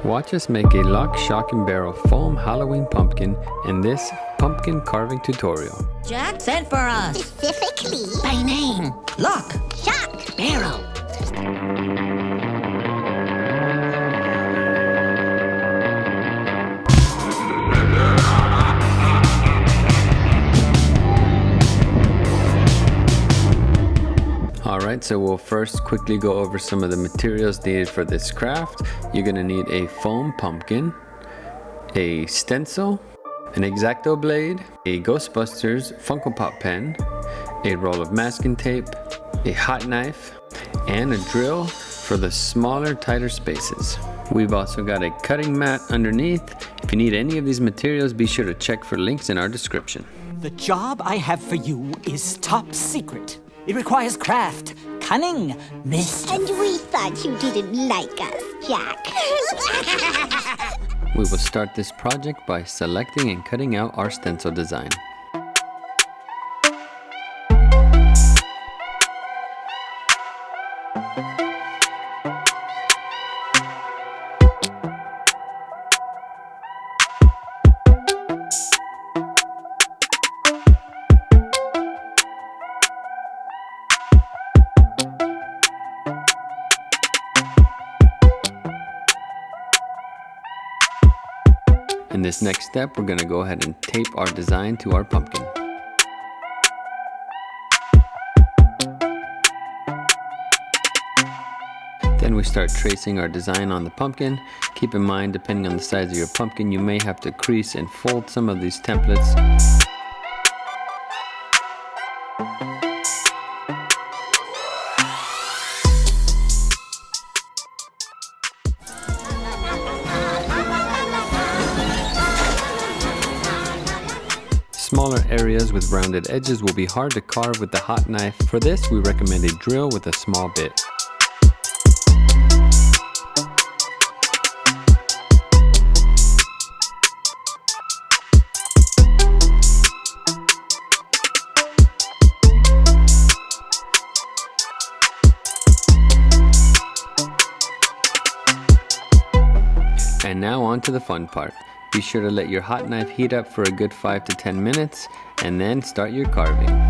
Watch us make a lock, shock, and barrel foam Halloween pumpkin in this pumpkin carving tutorial. Jack sent for us. Specifically By name. Lock. shock. Barrel. Alright, so we'll first quickly go over some of the materials needed for this craft. You're going to need a foam pumpkin, a stencil, an X-Acto blade, a Ghostbusters Funko Pop pen, a roll of masking tape, a hot knife, and a drill for the smaller, tighter spaces. We've also got a cutting mat underneath. If you need any of these materials, be sure to check for links in our description. The job I have for you is top secret. It requires craft, cunning, mischief. And we thought you didn't like us, Jack. We will start this project by selecting and cutting out our stencil design. In this next step, we're going to go ahead and tape our design to our pumpkin. Then we start tracing our design on the pumpkin. Keep in mind, depending on the size of your pumpkin, you may have to crease and fold some of these templates. Smaller areas with rounded edges will be hard to carve with the hot knife. For this, we recommend a drill with a small bit. And now on to the fun part. Be sure to let your hot knife heat up for a good 5 to 10 minutes and then start your carving.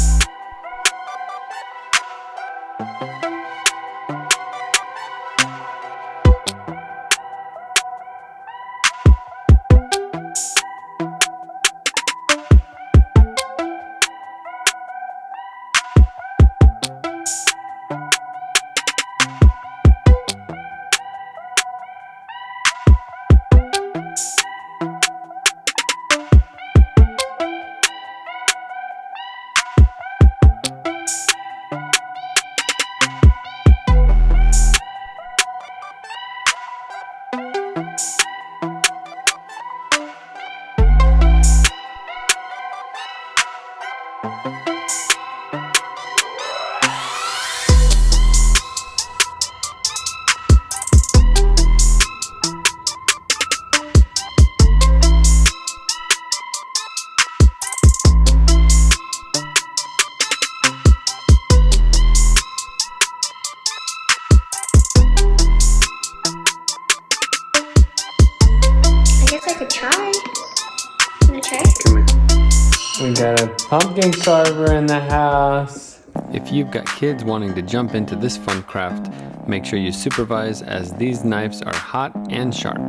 We got a pumpkin carver in the house. If you've got kids wanting to jump into this fun craft, make sure you supervise as these knives are hot and sharp.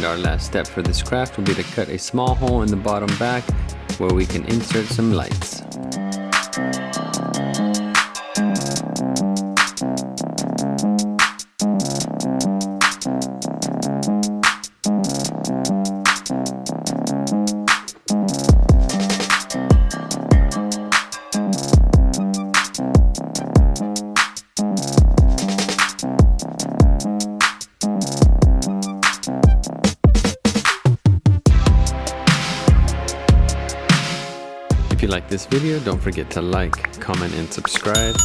Our last step for this craft will be to cut a small hole in the bottom back where we can insert some lights. like this video, don't forget to like, comment, and subscribe.